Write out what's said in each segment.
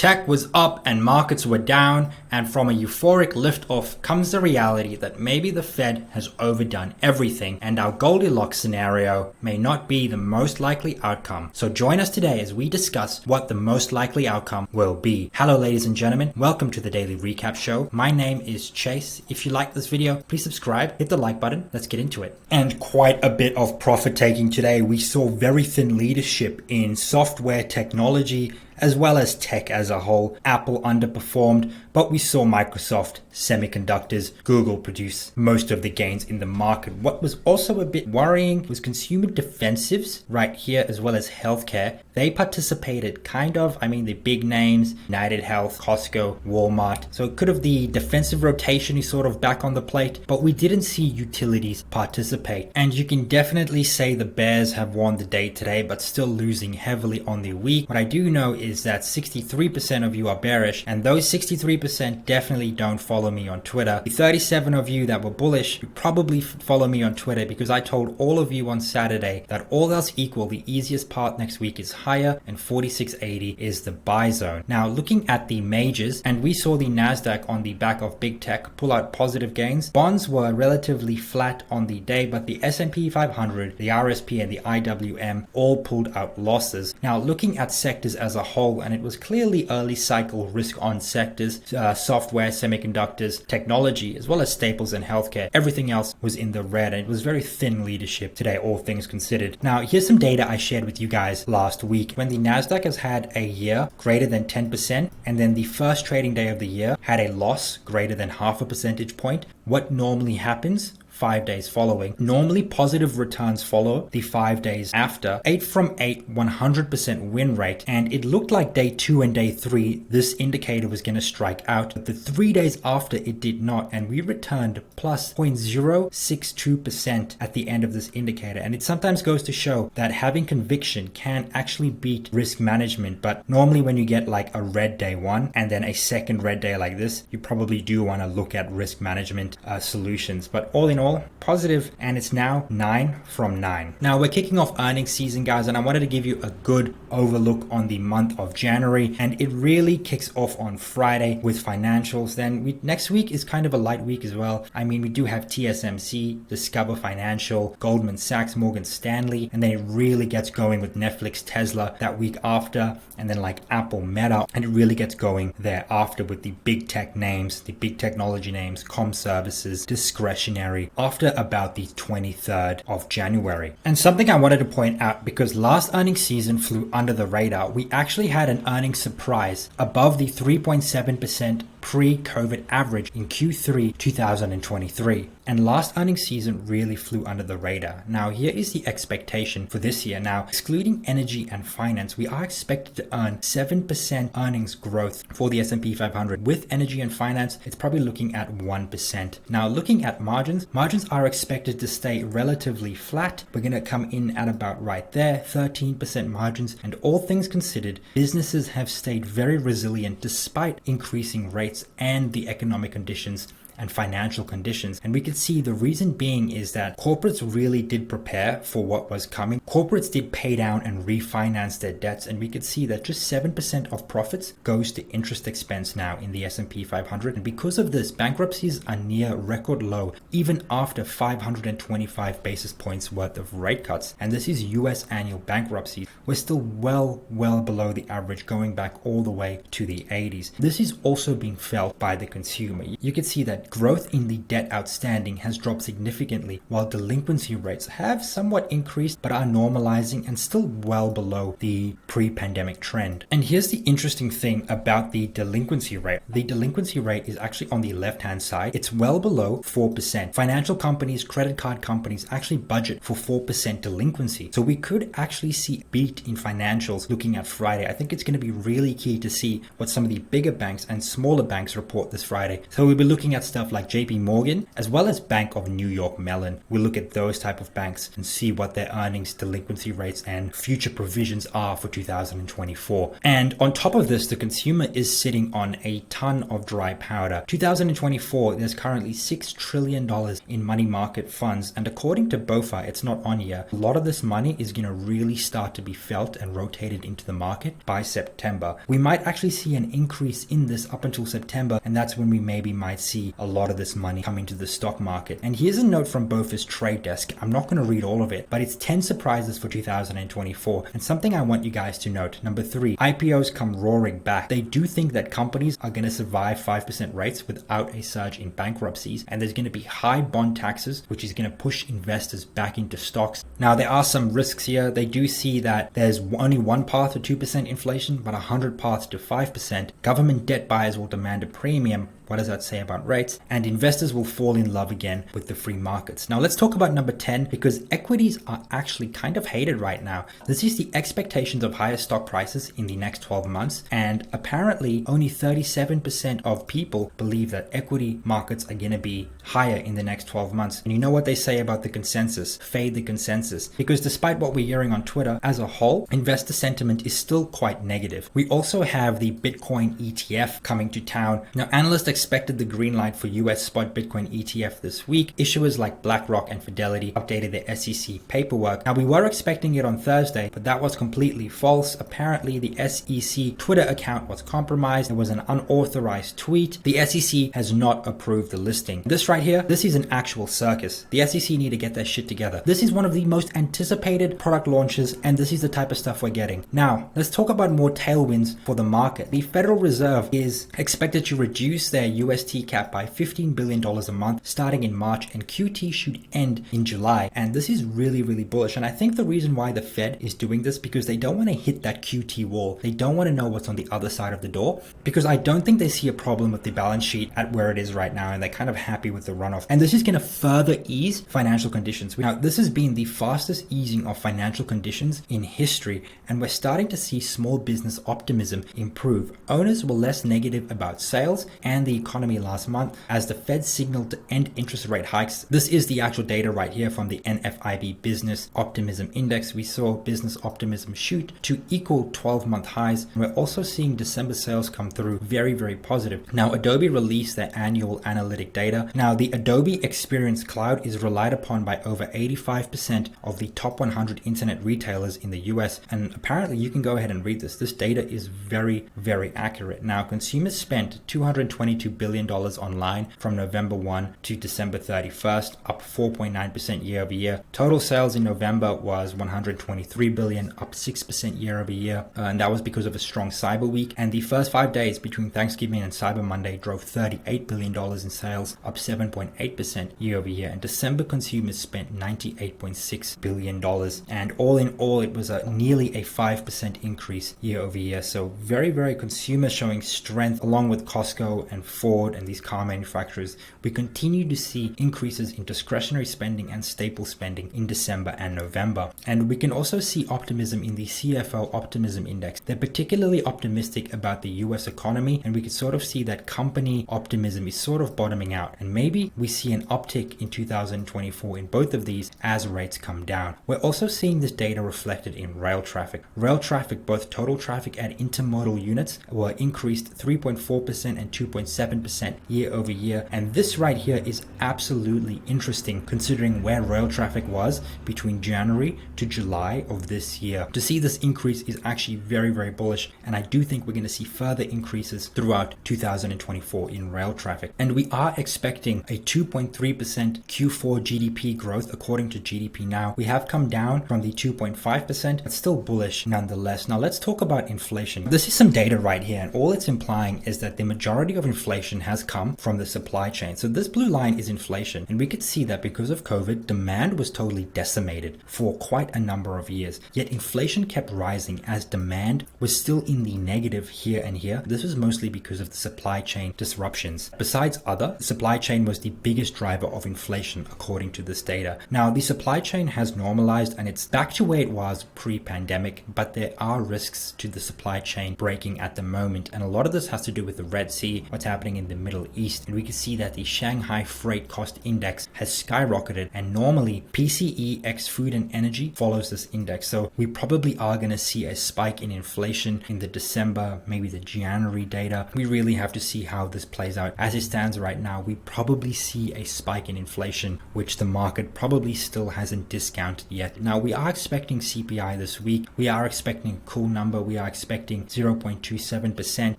Tech was up and markets were down, and from a euphoric lift-off comes the reality that maybe the Fed has overdone everything and our Goldilocks scenario may not be the most likely outcome. So join us today as we discuss what the most likely outcome will be. Hello ladies and gentlemen, welcome to the Daily Recap Show. My name is Chase. If you like this video, please subscribe, hit the like button, let's get into it. And quite a bit of profit taking today. We saw very thin leadership in software technology as well as tech as a whole. Apple underperformed, but we saw Microsoft, semiconductors, Google produce most of the gains in the market. What was also a bit worrying was consumer defensives right here, as well as healthcare. They participated the big names, United Health, Costco, Walmart. So it could have the defensive rotation is sort of back on the plate, but we didn't see utilities participate. And you can definitely say the bears have won the day today, but still losing heavily on the week. What I do know is that 63% of you are bearish, and those 63% definitely don't follow me on Twitter. The 37 of you that were bullish, you probably follow me on Twitter because I told all of you on Saturday that all else equal, the easiest part next week is higher and 4680 is the buy zone. Now looking at the majors, and we saw the Nasdaq on the back of big tech pull out positive gains. Bonds were relatively flat on the day, but the SP500, the RSP and the IWM all pulled out losses. Now looking at sectors as a whole, and it was clearly early cycle risk on sectors, software, semiconductors, technology, as well as staples and healthcare. Everything else was in the red, and it was very thin leadership today, all things considered. Now here's some data I shared with you guys last week. When the Nasdaq has had a year greater than 10%, and then the first trading day of the year had a loss greater than half a percentage point, what normally happens? 5 days following. Normally positive returns follow the 5 days after. 8 from 8, 100% win rate. And it looked like day 2 and day 3, this indicator was going to strike out. But the 3 days after, it did not. And we returned plus 0.062% at the end of this indicator. And it sometimes goes to show that having conviction can actually beat risk management. But normally when you get like a red day 1 and then a second red day like this, you probably do want to look at risk management solutions. But all in all, positive, and it's now 9 from 9. Now we're kicking off earnings season, guys, and I wanted to give you a good overlook on the month of January, and it really kicks off on Friday with financials. Then next week is kind of a light week as well. I mean, we do have TSMC, Discover Financial, Goldman Sachs, Morgan Stanley, and then it really gets going with Netflix, Tesla that week after, and then like Apple, Meta, and it really gets going thereafter with the big tech names, the big technology names, comm services, discretionary, after about the 23rd of January. And something I wanted to point out, because last earnings season flew under the radar, we actually had an earnings surprise above the 3.7% pre-COVID average in Q3 2023. And last earnings season really flew under the radar. Now here is the expectation for this year. Now excluding energy and finance, we are expected to earn 7% earnings growth for the S&P 500. With energy and finance, it's probably looking at 1%. Now looking at margins are expected to stay relatively flat. We're going to come in at about right there, 13% margins. And all things considered, businesses have stayed very resilient despite increasing rates and the economic conditions and financial conditions. And we could see the reason being is that corporates really did prepare for what was coming. Corporates did pay down and refinance their debts, and we could see that just 7% of profits goes to interest expense now in the S&P 500. And because of this, bankruptcies are near record low, even after 525 basis points worth of rate cuts. And this is US annual bankruptcies. We're still well below the average, going back all the way to the 80s. This is also being felt by the consumer. You could see that growth in the debt outstanding has dropped significantly, while delinquency rates have somewhat increased but are normalizing and still well below the pre-pandemic trend. And here's the interesting thing about the delinquency rate. The delinquency rate is actually on the left-hand side. It's well below 4%. Financial companies, credit card companies actually budget for 4% delinquency. So we could actually see a beat in financials looking at Friday. I think it's going to be really key to see what some of the bigger banks and smaller banks report this Friday. So we'll be looking at stuff like JP Morgan, as well as Bank of New York Mellon. We'll look at those type of banks and see what their earnings, delinquency rates, and future provisions are for 2024. And on top of this, the consumer is sitting on a ton of dry powder. 2024, there's currently $6 trillion in money market funds, and according to BOFA, it's not on here, a lot of this money is going to really start to be felt and rotated into the market by September. We might actually see an increase in this up until September, and that's when we maybe might see a lot of this money come into the stock market. And here's a note from BOFA's trade desk. I'm not going to read all of it, but it's 10 surprises for 2024. And something I want you guys to note. Number 3, IPOs come roaring back. They do think that companies are going to survive 5% rates without a surge in bankruptcies, and there's going to be high bond taxes, which is going to push investors back into stocks. Now, there are some risks here. They do see that there's only one path to 2% inflation, but 100 paths to 5%. Government debt buyers will demand a premium. What does that say about rates? And investors will fall in love again with the free markets. Now let's talk about number 10, because equities are actually kind of hated right now. This is the expectations of higher stock prices in the next 12 months. And apparently only 37% of people believe that equity markets are going to be higher in the next 12 months. And you know what they say about the consensus? Fade the consensus. Because despite what we're hearing on Twitter, as a whole, investor sentiment is still quite negative. We also have the Bitcoin ETF coming to town. Now, analysts expected the green light for US spot Bitcoin ETF this week. Issuers like BlackRock and Fidelity updated their SEC paperwork. Now, we were expecting it on Thursday, but that was completely false. Apparently, the SEC Twitter account was compromised. There was an unauthorized tweet. The SEC has not approved the listing. This right here, this is an actual circus. The SEC need to get their shit together. This is one of the most anticipated product launches, and this is the type of stuff we're getting. Now, let's talk about more tailwinds for the market. The Federal Reserve is expected to reduce their UST cap by $15 billion a month starting in March, and QT should end in July. And this is really, really bullish. And I think the reason why the Fed is doing this, because they don't want to hit that QT wall. They don't want to know what's on the other side of the door, because I don't think they see a problem with the balance sheet at where it is right now, and they're kind of happy with the runoff. And this is going to further ease financial conditions. Now, this has been the fastest easing of financial conditions in history, and we're starting to see small business optimism improve. Owners were less negative about sales and the economy last month as the Fed signaled to end interest rate hikes. This is the actual data right here from the NFIB Business Optimism Index. We saw business optimism shoot to equal 12-month highs. We're also seeing December sales come through very, very positive. Now, Adobe released their annual analytic data. Now, the Adobe Experience Cloud is relied upon by over 85% of the top 100 internet retailers in the US. And apparently you can go ahead and read this. This data is very, very accurate. Now, consumers spent $222 billion online from November 1 to December 31st, up 4.9% year over year. Total sales in November was $123 billion, up 6% year over year. And that was because of a strong Cyber Week. And the first 5 days between Thanksgiving and Cyber Monday drove $38 billion in sales, up 7.8% year over year. And December consumers spent $98.6 billion. And all in all, it was nearly a 5% increase year over year. So very, very consumer showing strength, along with Costco and Ford and these car manufacturers. We continue to see increases in discretionary spending and staple spending in December and November. And we can also see optimism in the CFO Optimism Index. They're particularly optimistic about the US economy, and we can sort of see that company optimism is sort of bottoming out. And maybe we see an uptick in 2024 in both of these as rates come down. We're also seeing this data reflected in rail traffic. Rail traffic, both total traffic and intermodal units, were increased 3.4% and 2.7% year over year. And this right here is absolutely interesting considering where rail traffic was between January to July of this year. To see this increase is actually very, very bullish. And I do think we're going to see further increases throughout 2024 in rail traffic. And we are expecting a 2.3% Q4 GDP growth according to GDP Now. We have come down from the 2.5%, but still bullish nonetheless. Now let's talk about inflation. This is some data right here, and all it's implying is that the majority of inflation has come from the supply chain. So this blue line is inflation, and we could see that because of COVID, demand was totally decimated for quite a number of years. Yet inflation kept rising as demand was still in the negative here and here. This was mostly because of the supply chain disruptions. Besides other, the supply chain was the biggest driver of inflation according to this data. Now, the supply chain has normalized and it's back to where it was pre-pandemic, but there are risks to the supply chain breaking at the moment. And a lot of this has to do with the Red Sea, what's happening happening in the Middle East, and we can see that the Shanghai Freight Cost Index has skyrocketed, and normally PCE ex food and energy follows this index. So we probably are going to see a spike in inflation in the December, maybe the January data. We really have to see how this plays out. As it stands right now, we probably see a spike in inflation, which the market probably still hasn't discounted yet. Now, we are expecting CPI this week. We are expecting a cool number. We are expecting 0.27%,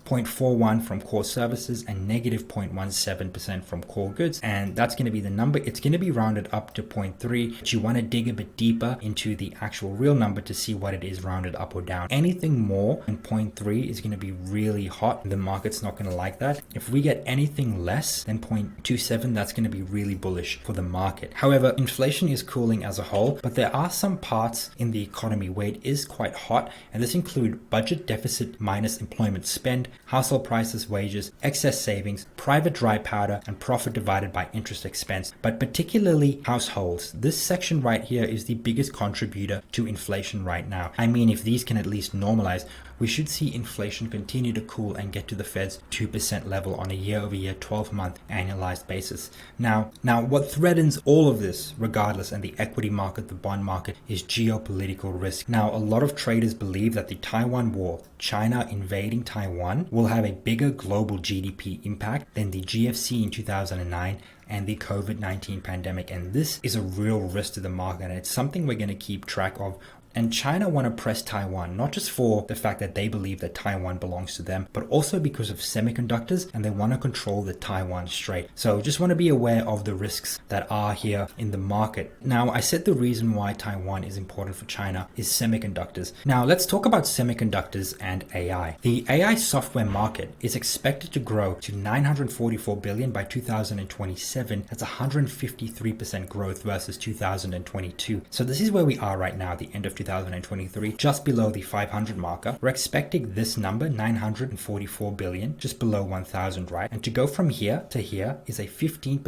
0.41 from core services, and negative 0.17% from core goods. And that's going to be the number. It's going to be rounded up to 0.3, but you want to dig a bit deeper into the actual real number to see what it is rounded up or down. Anything more than 0.3 is going to be really hot. The market's not going to like that. If we get anything less than 0.27, that's going to be really bullish for the market. However, inflation is cooling as a whole, but there are some parts in the economy where it is quite hot, and this include budget deficit minus employment spend, household prices, wages, excess savings, private dry powder, and profit divided by interest expense, but particularly households. This section right here is the biggest contributor to inflation right now. I mean, if these can at least normalize, we should see inflation continue to cool and get to the Fed's 2% level on a year-over-year 12-month annualized basis. Now, what threatens all of this, regardless, and the equity market, the bond market, is geopolitical risk. Now, a lot of traders believe that the Taiwan war, China invading Taiwan, will have a bigger global GDP impact than the GFC in 2009 and the COVID-19 pandemic. And this is a real risk to the market, and it's something we're going to keep track of. And China want to press Taiwan, not just for the fact that they believe that Taiwan belongs to them, but also because of semiconductors, and they want to control the Taiwan Strait. So just want to be aware of the risks that are here in the market. Now, I said the reason why Taiwan is important for China is semiconductors. Now, let's talk about semiconductors and AI. The AI software market is expected to grow to $944 billion by 2027. That's 153% growth versus 2022. So this is where we are right now, the end of 2023, just below the 500 marker. We're expecting this number, 944 billion, just below 1,000, right? And to go from here to here is a 15%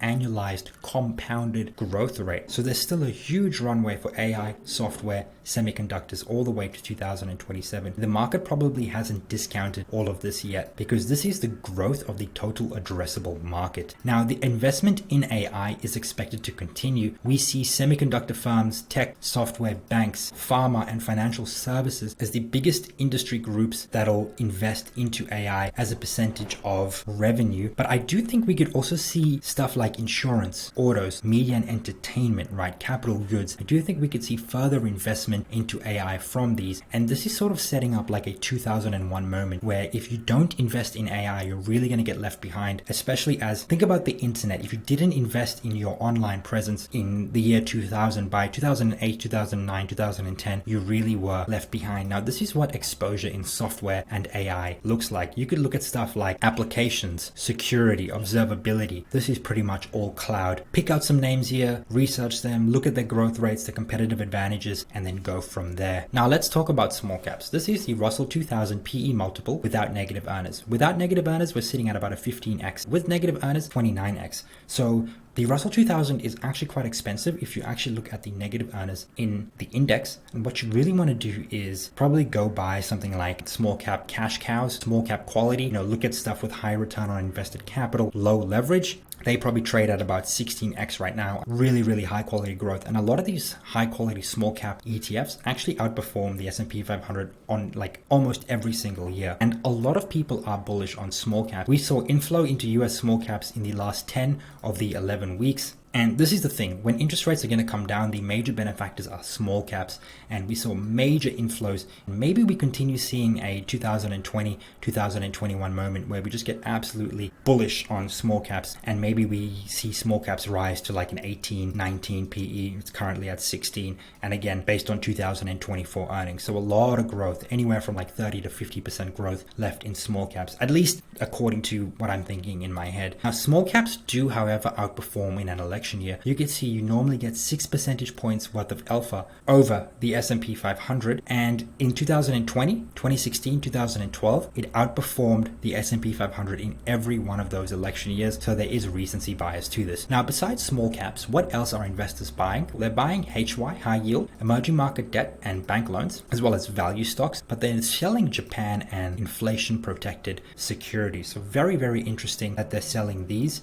annualized compounded growth rate. So there's still a huge runway for AI, software, semiconductors all the way to 2027. The market probably hasn't discounted all of this yet, because this is the growth of the total addressable market. Now, the investment in AI is expected to continue. We see semiconductor firms, tech, software, banks, pharma, and financial services as the biggest industry groups that'll invest into AI as a percentage of revenue. But I do think we could also see stuff like insurance, autos, media and entertainment, right? Capital goods. I do think we could see further investment into AI from these. And this is sort of setting up like a 2001 moment where if you don't invest in AI, you're really going to get left behind, especially as, think about the internet. If you didn't invest in your online presence in the year 2000, by 2008, 2009, 2010, you really were left behind. Now, this is what exposure in software and AI looks like. You could look at stuff like applications, security, observability. This is pretty much all cloud. Pick out some names here, research them, look at their growth rates, their competitive advantages, and then go from there. Now, let's talk about small caps. This is the Russell 2000 PE multiple without negative earners. Without negative earners, we're sitting at about a 15x. With negative earners, 29x. So the Russell 2000 is actually quite expensive if you actually look at the negative earners in the index. And what you really want to do is probably go buy something like small cap cash cows, small cap quality, look at stuff with high return on invested capital, low leverage. They probably trade at about 16x right now. Really, really high quality growth. And a lot of these high quality small cap ETFs actually outperform the SP 500 on like almost every single year. And a lot of people are bullish on small cap. We saw inflow into US small caps in the last 10 of the 11 weeks. And this is the thing, when interest rates are going to come down, the major benefactors are small caps, and we saw major inflows. Maybe we continue seeing a 2020, 2021 moment where we just get absolutely bullish on small caps, and maybe we see small caps rise to like an 18, 19 PE. It's currently at 16, and again, based on 2024 earnings. So a lot of growth, anywhere from like 30 to 50% growth left in small caps, at least according to what I'm thinking in my head. Now, small caps do, however, outperform in an election election year, you can see you normally get 6 percentage points worth of alpha over the S&P 500. And in 2020, 2016, 2012, it outperformed the S&P 500 in every one of those election years. So there is recency bias to this. Now, besides small caps, what else are investors buying? They're buying HY, high yield, emerging market debt, and bank loans, as well as value stocks, but they're selling Japan and inflation protected securities. So very, very interesting that they're selling these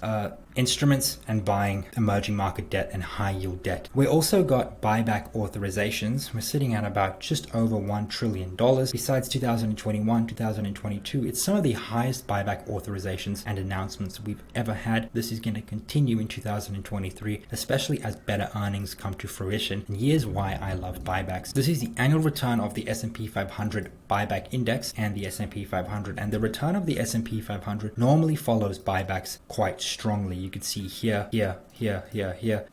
instruments and buying emerging market debt and high yield debt. We also got buyback authorizations. We're sitting at about just over $1 trillion. Besides 2021, 2022, it's some of the highest buyback authorizations and announcements we've ever had. This is going to continue in 2023, especially as better earnings come to fruition. And here's why I love buybacks. This is the annual return of the S&P 500 buyback index and the S&P 500, and the return of the S&P 500 normally follows buybacks quite strongly. You can see here,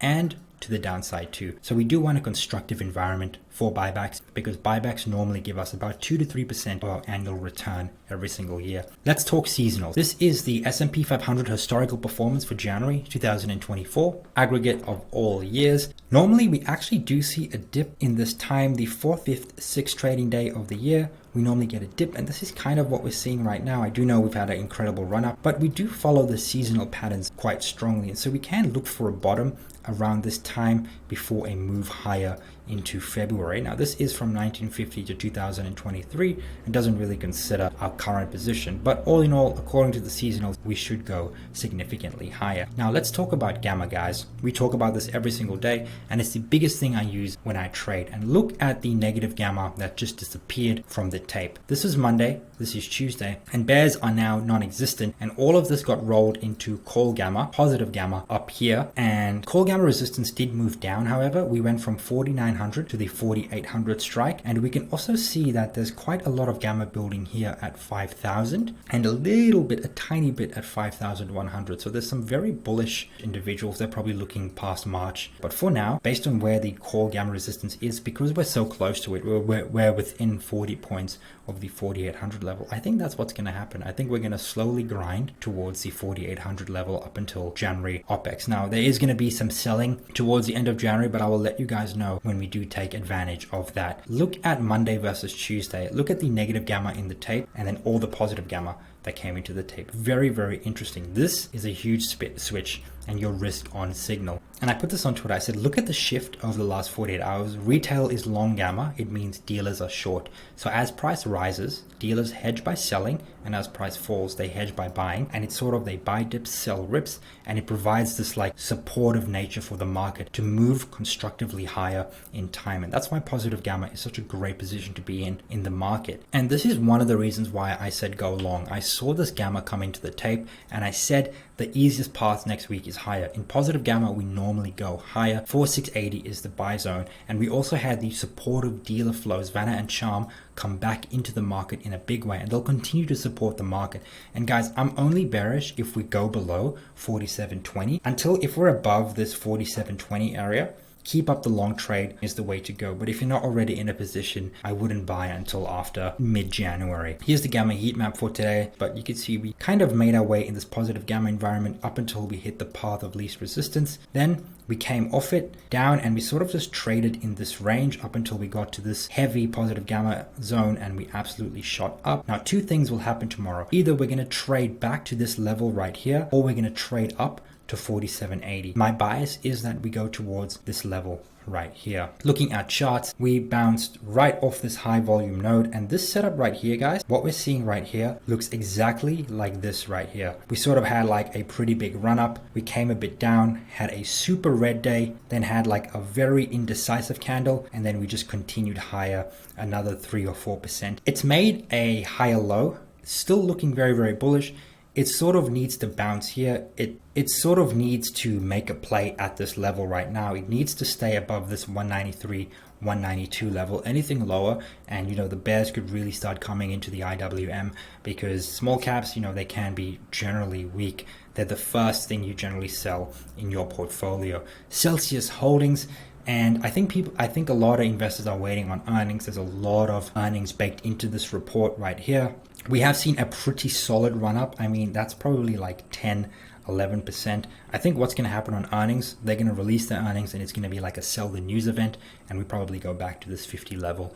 and to the downside too. So we do want a constructive environment for buybacks, because buybacks normally give us about 2 to 3% of our annual return every single year. Let's talk seasonals. This is the S&P 500 historical performance for January 2024, aggregate of all years. Normally, we actually do see a dip in this time, the 4th, 5th, 6th trading day of the year. We normally get a dip, and this is kind of what we're seeing right now. I do know we've had an incredible run up, but we do follow the seasonal patterns quite strongly, and so we can look for a bottom around this time before a move higher into February. Now, this is from 1950 to 2023 and doesn't really consider our current position, but all in all, according to the seasonals, we should go significantly higher. Now, let's talk about gamma, guys. We talk about this every single day, and it's the biggest thing I use when I trade. And look at the negative gamma that just disappeared from the tape. This is Monday, this is Tuesday, and bears are now non-existent, and all of this got rolled into call gamma, positive gamma up here, and call gamma resistance did move down. However, we went from 4,900 to the 4,800 strike, and we can also see that there's quite a lot of gamma building here at 5,000 and a tiny bit at 5,100. So there's some very bullish individuals. They're probably looking past March, but for now, based on where the call gamma resistance is, because we're so close to it, we're within 40 points of the 4,800 level. I think that's what's going to happen. I think we're going to slowly grind towards the 4,800 level up until January OPEX. Now, there is going to be some selling towards the end of January, but I will let you guys know when we do take advantage of that. Look at Monday versus Tuesday. Look at the negative gamma in the tape and then all the positive gamma that came into the tape. Very, very interesting. This is a huge switch and your risk on signal. And I put this on Twitter. I said, look at the shift over the last 48 hours. Retail is long gamma. It means dealers are short. So as price rises, dealers hedge by selling, and as price falls, they hedge by buying. And it's sort of, they buy dips, sell rips, and it provides this like supportive nature for the market to move constructively higher in time. And that's why positive gamma is such a great position to be in the market. And this is one of the reasons why I said go long. I saw this gamma come into the tape, and I said the easiest path next week is higher. In positive gamma, we normally go higher. 4680 is the buy zone, and we also had the supportive dealer flows. Vanna and Charm come back into the market in a big way, and they'll continue to support the market. And guys, I'm only bearish if we go below 4720. Until if we're above this 4720 area, keep up the long trade is the way to go. But if you're not already in a position, I wouldn't buy until after mid-January. Here's the gamma heat map for today, but you can see we kind of made our way in this positive gamma environment up until we hit the path of least resistance. Then we came off it down, and we sort of just traded in this range up until we got to this heavy positive gamma zone, and we absolutely shot up. Now, two things will happen tomorrow. Either we're going to trade back to this level right here, or we're going to trade up to 4780. My bias is that we go towards this level right here. Looking at charts, we bounced right off this high volume node, and this setup right here, guys, what we're seeing right here looks exactly like this right here. We sort of had like a pretty big run up. We came a bit down, had a super red day, then had like a very indecisive candle, and then we just continued higher another 3 or 4%. It's made a higher low, still looking very, very bullish. It sort of needs to bounce here. It sort of needs to make a play at this level right now. It needs to stay above this 193, 192 level. Anything lower, and the bears could really start coming into the IWM, because small caps, they can be generally weak. They're the first thing you generally sell in your portfolio. Celsius Holdings. And I think a lot of investors are waiting on earnings. There's a lot of earnings baked into this report right here. We have seen a pretty solid run up. I mean, that's probably like 10-11%. I think what's going to happen on earnings, they're going to release their earnings and it's going to be like a sell the news event, and we probably go back to this 50 level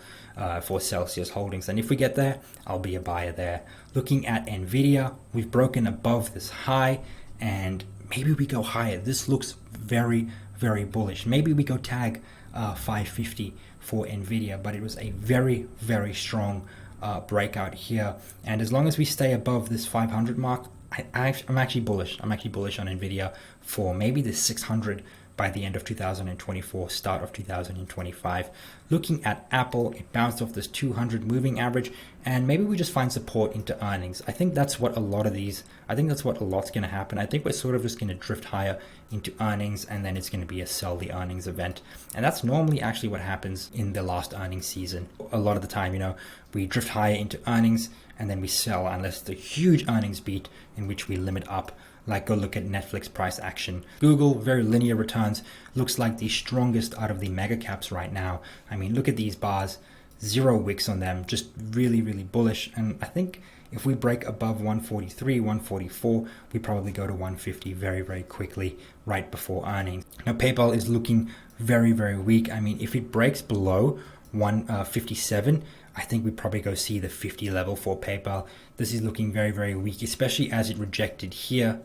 for Celsius Holdings. And if we get there, I'll be a buyer there. Looking at Nvidia, we've broken above this high and maybe we go higher. This looks very, very bullish. Maybe we go tag 550 for Nvidia, but it was a very, very strong breakout here. And as long as we stay above this 500 mark, I'm actually bullish. I'm actually bullish on Nvidia for maybe the 600 by the end of 2024, start of 2025. Looking at Apple, it bounced off this 200 moving average, and maybe we just find support into earnings. I think that's what a lot's going to happen. I think we're sort of just going to drift higher into earnings, and then it's going to be a sell the earnings event. And that's normally actually what happens in the last earnings season. A lot of the time, we drift higher into earnings and then we sell unless it's a huge earnings beat in which we limit up. Like go look at Netflix price action. Google, very linear returns, looks like the strongest out of the mega caps right now. I mean, look at these bars, 0 wicks on them, just really, really bullish. And I think if we break above 143, 144, we probably go to 150 very, very quickly right before earnings. Now, PayPal is looking very, very weak. I mean, if it breaks below 157, I think we probably go see the 50 level for PayPal. This is looking very, very weak, especially as it rejected here,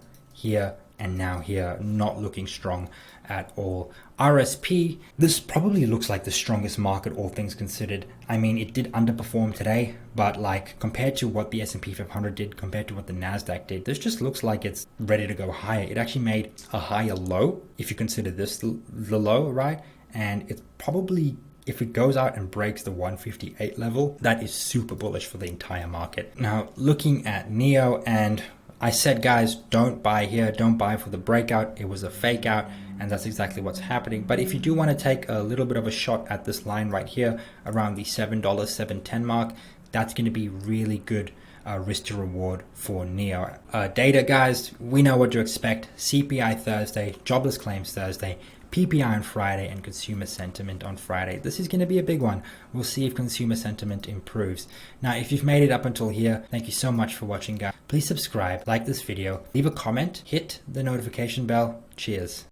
and now here, not looking strong at all. RSP, this probably looks like the strongest market, all things considered. I mean, it did underperform today, but like compared to what the SP 500 did, compared to what the Nasdaq did, this just looks like it's ready to go higher. It actually made a higher low, if you consider this the low, right? And it's probably, if it goes out and breaks the 158 level, that is super bullish for the entire market. Now, looking at NEO, and I said, guys, don't buy here, don't buy for the breakout. It was a fake out, and that's exactly what's happening. But if you do want to take a little bit of a shot at this line right here around the $7, $7.10 mark, that's going to be really good risk to reward for NEO. Data, guys, we know what to expect. CPI Thursday, jobless claims Thursday, PPI on Friday, and consumer sentiment on Friday. This is going to be a big one. We'll see if consumer sentiment improves. Now, if you've made it up until here, thank you so much for watching, guys. Please subscribe, like this video, leave a comment, hit the notification bell. Cheers.